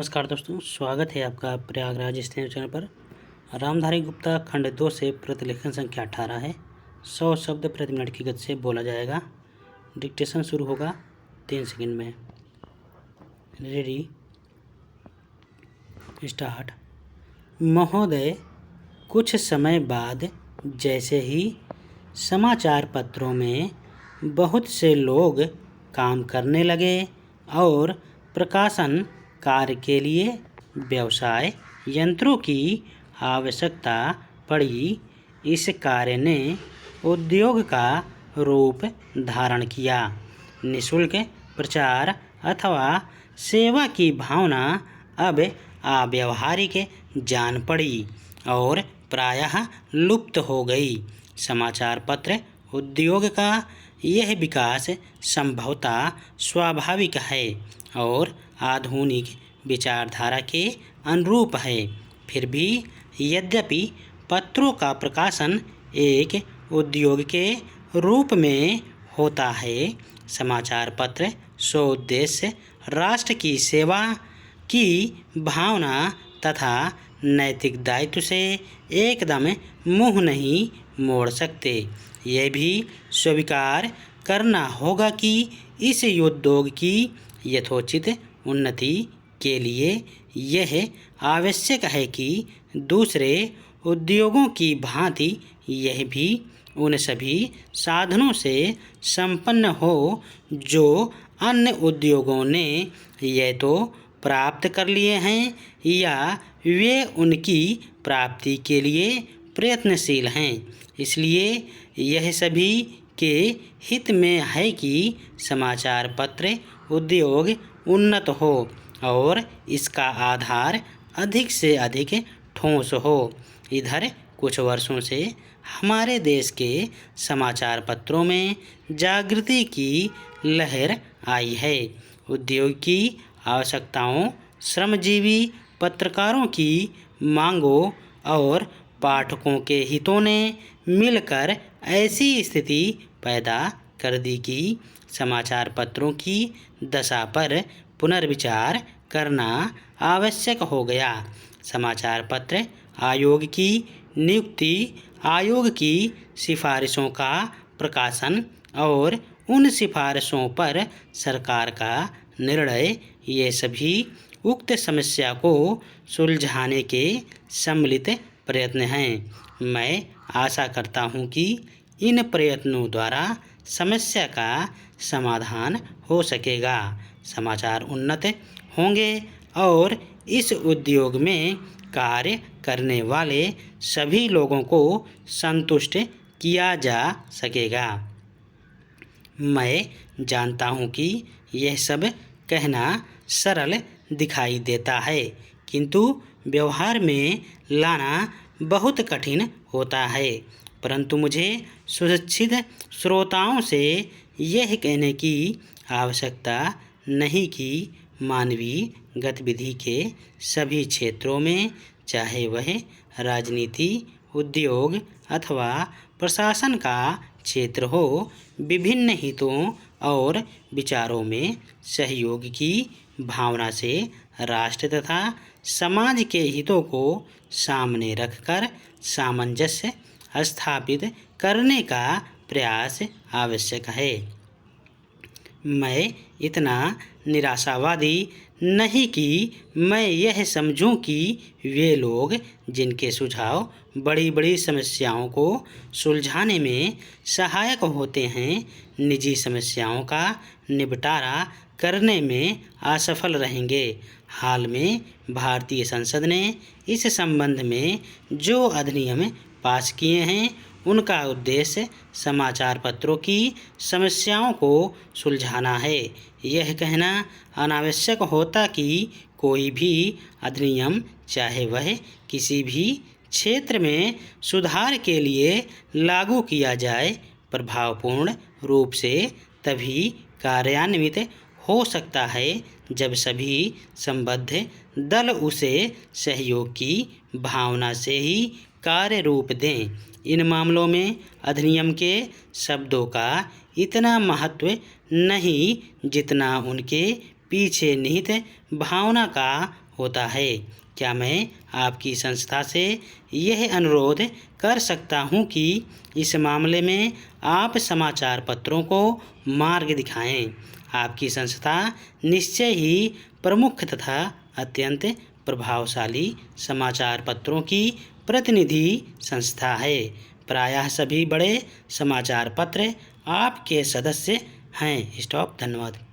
नमस्कार दोस्तों, स्वागत है आपका प्रयागराज स्नेह चैनल पर। रामधारी गुप्ता खंड 2 से प्रतिलेखन संख्या 18 है। 100 शब्द प्रति मिनट की गति से बोला जाएगा। डिक्टेशन शुरू होगा 3 सेकंड में। Ready, start. महोदय, कुछ समय बाद जैसे ही समाचार पत्रों में बहुत से लोग काम करने लगे और प्रकाशन कार्य के लिए व्यवसाय यंत्रों की आवश्यकता पड़ी, इस कार्य ने उद्योग का रूप धारण किया। निःशुल्क प्रचार अथवा सेवा की भावना अब अव्यावहारिक जान पड़ी और प्रायः लुप्त हो गई। समाचार पत्र उद्योग का यह विकास संभवतः स्वाभाविक है और आधुनिक विचारधारा के अनुरूप है। फिर भी यद्यपि पत्रों का प्रकाशन एक उद्योग के रूप में होता है, समाचार पत्र स्वउद्देश्य राष्ट्र की सेवा की भावना तथा नैतिक दायित्व से एकदम मुँह नहीं मोड़ सकते। यह भी स्वीकार करना होगा कि इस उद्योग की यथोचित उन्नति के लिए यह आवश्यक है कि दूसरे उद्योगों की भांति यह भी उन सभी साधनों से संपन्न हो जो अन्य उद्योगों ने यह तो प्राप्त कर लिए हैं या वे उनकी प्राप्ति के लिए प्रयत्नशील हैं। इसलिए यह सभी के हित में है कि समाचार पत्र उद्योग उन्नत हो और इसका आधार अधिक से अधिक ठोस हो। इधर कुछ वर्षों से हमारे देश के समाचार पत्रों में जागृति की लहर आई है। उद्योग की आवश्यकताओं, श्रमजीवी पत्रकारों की मांगों और पाठकों के हितों ने मिलकर ऐसी स्थिति पैदा कर दी कि समाचार पत्रों की दशा पर पुनर्विचार करना आवश्यक हो गया। समाचार पत्र आयोग की नियुक्ति, आयोग की सिफारिशों का प्रकाशन और उन सिफारिशों पर सरकार का निर्णय, ये सभी उक्त समस्या को सुलझाने के सम्मिलित प्रयत्न हैं। मैं आशा करता हूँ कि इन प्रयत्नों द्वारा समस्या का समाधान हो सकेगा, समाचार उन्नत होंगे और इस उद्योग में कार्य करने वाले सभी लोगों को संतुष्ट किया जा सकेगा। मैं जानता हूँ कि यह सब कहना सरल दिखाई देता है, किंतु व्यवहार में लाना बहुत कठिन होता है। परंतु मुझे सुशिक्षित श्रोताओं से यह कहने की आवश्यकता नहीं कि मानवीय गतिविधि के सभी क्षेत्रों में, चाहे वह राजनीति, उद्योग अथवा प्रशासन का क्षेत्र हो, विभिन्न हितों और विचारों में सहयोग की भावना से राष्ट्र तथा समाज के हितों को सामने रखकर सामंजस्य स्थापित करने का प्रयास आवश्यक है। मैं इतना निराशावादी नहीं कि मैं यह समझूं कि वे लोग जिनके सुझाव बड़ी बड़ी समस्याओं को सुलझाने में सहायक होते हैं, निजी समस्याओं का निपटारा करने में असफल रहेंगे। हाल में भारतीय संसद ने इस संबंध में जो अधिनियम पास किए हैं, उनका उद्देश्य समाचार पत्रों की समस्याओं को सुलझाना है। यह कहना अनावश्यक होता कि कोई भी अधिनियम, चाहे वह किसी भी क्षेत्र में सुधार के लिए लागू किया जाए, प्रभावपूर्ण रूप से तभी कार्यान्वित हो सकता है जब सभी संबद्ध दल उसे सहयोग की भावना से ही कार्य रूप दें। इन मामलों में अधिनियम के शब्दों का इतना महत्व नहीं जितना उनके पीछे निहित भावना का होता है। क्या मैं आपकी संस्था से यह अनुरोध कर सकता हूँ कि इस मामले में आप समाचार पत्रों को मार्ग दिखाएं। आपकी संस्था निश्चय ही प्रमुख तथा अत्यंत प्रभावशाली समाचार पत्रों की प्रतिनिधि संस्था है। प्रायः सभी बड़े समाचार पत्र आपके सदस्य हैं। स्टॉप। धन्यवाद।